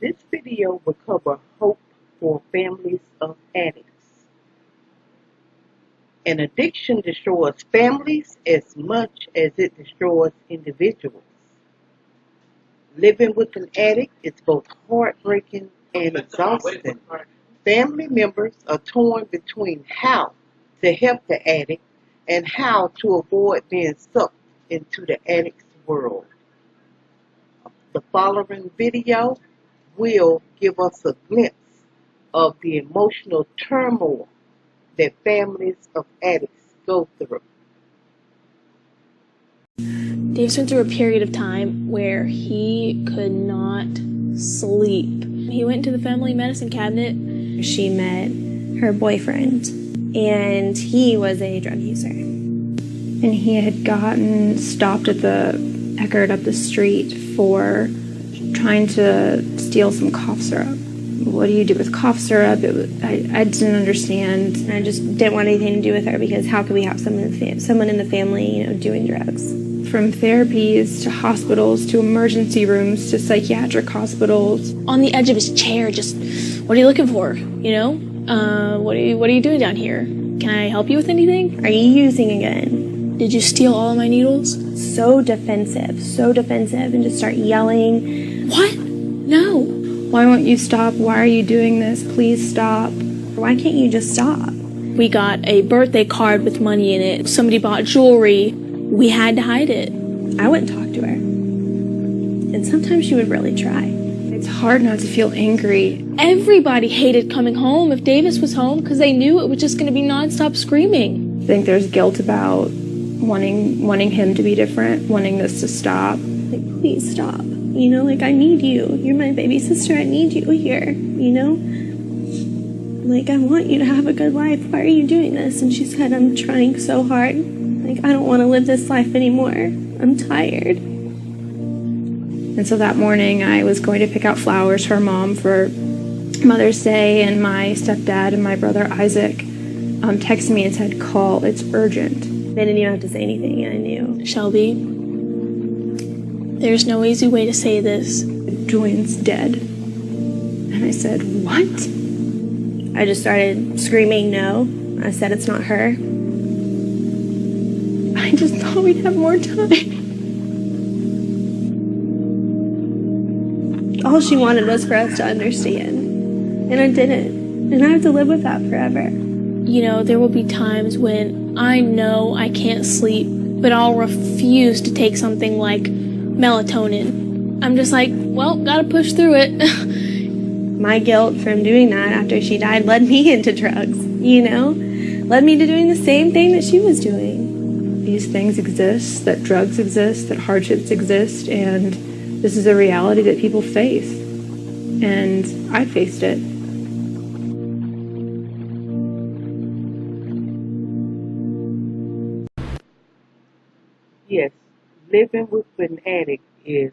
This video will cover hope for families of addicts. An addiction destroys families as much as it destroys individuals. Living with an addict is both heartbreaking and exhausting. Family members are torn between how to help the addict and how to avoid being sucked into the addict's world. The following video will give us a glimpse of the emotional turmoil that families of addicts go through. Dave's went through a period of time where he could not sleep. He went to the family medicine cabinet. She met her boyfriend, and he was a drug user. And he had gotten stopped at the Eckerd up the street for trying to steal some cough syrup. What do you do with cough syrup? I didn't understand. And I just didn't want anything to do with her, because how could we have someone in the family, doing drugs? From therapies to hospitals to emergency rooms to psychiatric hospitals. On the edge of his chair, just, what are you looking for? What are you doing down here? Can I help you with anything? Are you using again? Did you steal all of my needles? So defensive, and just start yelling. What? No. Why won't you stop? Why are you doing this? Please stop. Why can't you just stop? We got a birthday card with money in it. Somebody bought jewelry. We had to hide it. I wouldn't talk to her. And sometimes she would really try. It's hard not to feel angry. Everybody hated coming home if Davis was home, because they knew it was just going to be nonstop screaming. I think there's guilt about wanting him to be different, wanting this to stop. Like, please stop. I need you. You're my baby sister. I need you here, I want you to have a good life. Why are you doing this? And she said, I'm trying so hard. I don't want to live this life anymore. I'm tired. And so that morning, I was going to pick out flowers for her mom for Mother's Day, and my stepdad and my brother Isaac texted me and said, call, it's urgent. They didn't even have to say anything, and I knew. Shelby, there's no easy way to say this. Julian's dead. And I said, what? I just started screaming no. I said, it's not her. I just thought we'd have more time. All she wanted was for us to understand. And I didn't. And I have to live with that forever. There will be times when I know I can't sleep, but I'll refuse to take something like melatonin. I'm just like, well, gotta push through it. My guilt from doing that after she died led me into drugs, Led me to doing the same thing that she was doing. These things exist, that drugs exist, that hardships exist, and this is a reality that people face. And I faced it. Yes, living with an addict is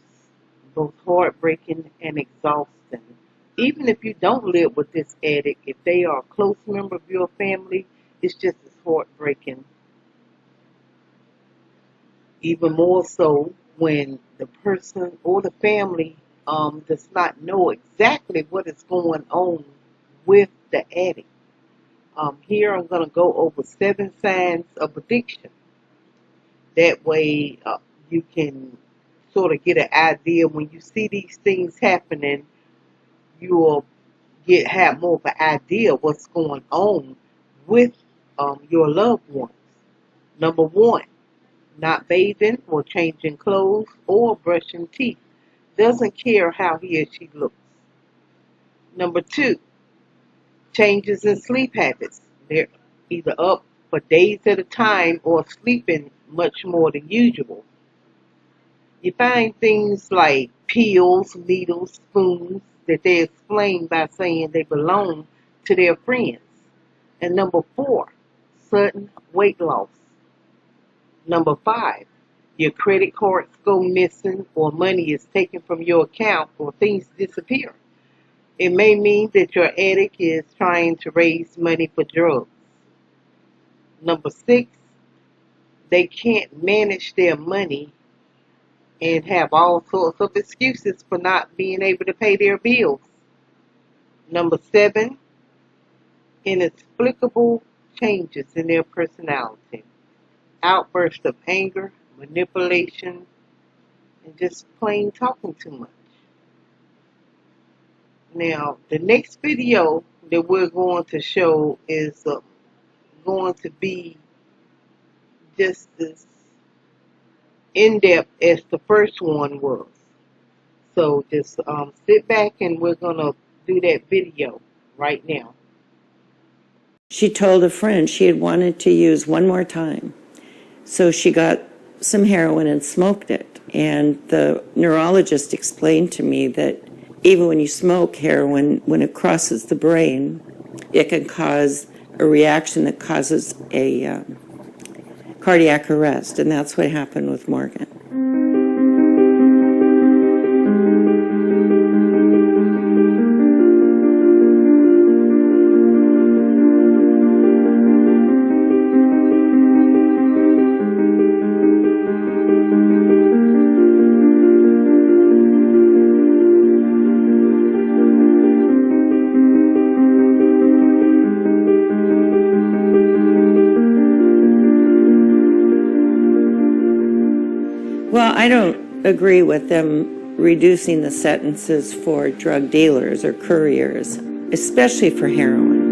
both heartbreaking and exhausting. Even if you don't live with this addict, if they are a close member of your family, it's just as heartbreaking. Even more so when the person or the family does not know exactly what is going on with the addict. Here I'm going to go over 7 signs of addiction. That way you can sort of get an idea when you see these things happening, you'll have more of an idea of what's going on with your loved ones. Number 1, not bathing or changing clothes or brushing teeth. Doesn't care how he or she looks. Number 2, changes in sleep habits. They're either up for days at a time or sleeping much more than usual. You find things like pills, needles, spoons that they explain by saying they belong to their friends. And number 4, sudden weight loss. Number 5, your credit cards go missing or money is taken from your account or things disappear. It may mean that your addict is trying to raise money for drugs. Number 6, they can't manage their money and have all sorts of excuses for not being able to pay their bills. Number 7, inexplicable changes in their personality, outbursts of anger, manipulation, and just plain talking too much. Now, the next video that we're going to show is going to be just as in-depth as the first one was. So just sit back and we're going to do that video right now. She told a friend she had wanted to use one more time. So she got some heroin and smoked it. And the neurologist explained to me that even when you smoke heroin, when it crosses the brain, it can cause a reaction that causes a cardiac arrest. And that's what happened with Morgan. Well, I don't agree with them reducing the sentences for drug dealers or couriers, especially for heroin.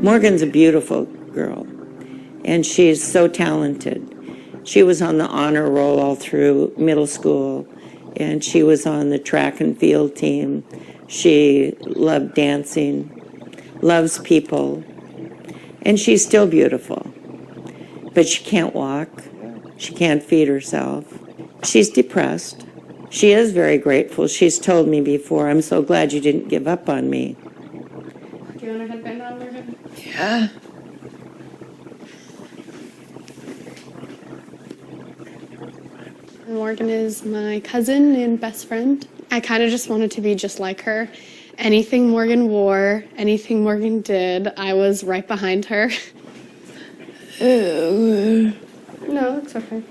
Morgan's a beautiful girl, and she's so talented. She was on the honor roll all through middle school, and she was on the track and field team. She loved dancing, loves people, and she's still beautiful. But she can't walk. She can't feed herself. She's depressed. She is very grateful. She's told me before, "I'm so glad you didn't give up on me." Do you want a headband on, Morgan? Yeah. Morgan is my cousin and best friend. I kind of just wanted to be just like her. Anything Morgan wore, anything Morgan did, I was right behind her. No, it's okay.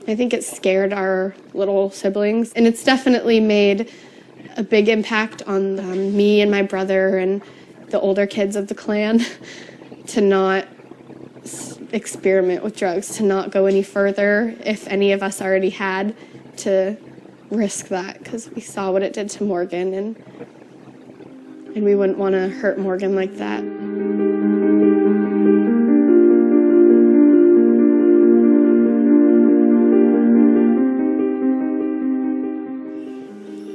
I think it scared our little siblings, and it's definitely made a big impact on me and my brother and the older kids of the clan to not experiment with drugs, to not go any further if any of us already had, to risk that because we saw what it did to Morgan, and we wouldn't want to hurt Morgan like that.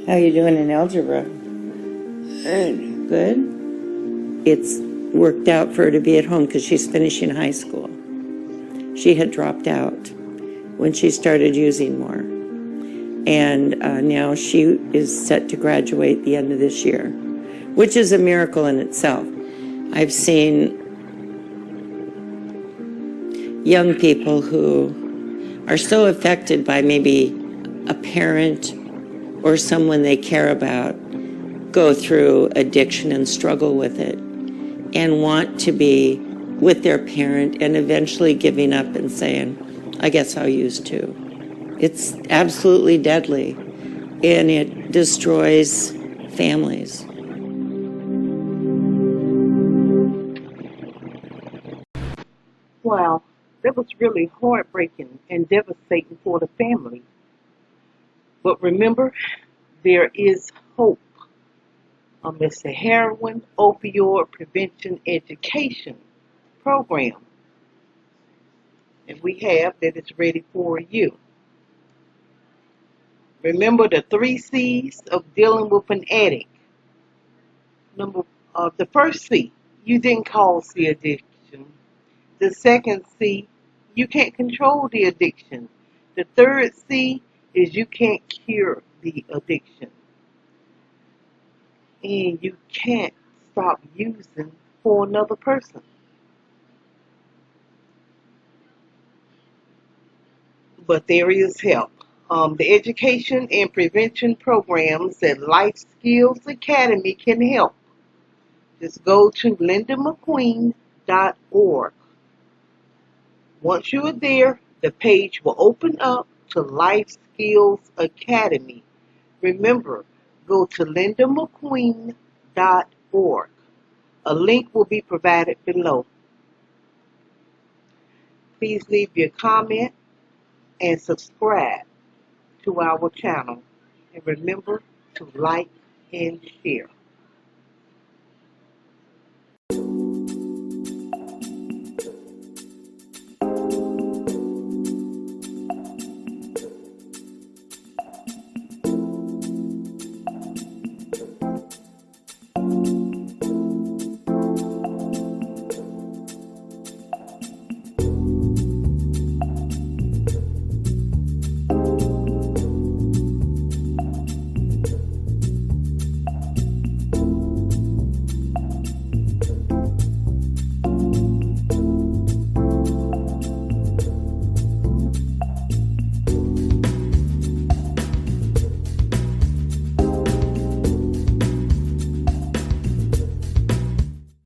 How you doing in algebra? Good. It's worked out for her to be at home because she's finishing high school. She had dropped out when she started using more. And now she is set to graduate the end of this year, which is a miracle in itself. I've seen young people who are so affected by maybe a parent or someone they care about go through addiction and struggle with it and want to be with their parent and eventually giving up and saying, "I guess I'll use too." It's absolutely deadly, and it destroys families. Wow, that was really heartbreaking and devastating for the family. But remember, there is hope. It's the heroin opioid prevention education program, and we have that is ready for you. Remember the 3 C's of dealing with an addict. The first C, you didn't cause the addiction. The second C, you can't control the addiction. The third C is you can't cure the addiction. And you can't stop using for another person. But there is help. The education and prevention programs at Life Skills Academy can help. Just go to lindamcqueen.org. Once you are there, the page will open up to Life Skills Academy. Remember, go to lindamcqueen.org. A link will be provided below. Please leave your comment and subscribe to our channel. And remember to like and share.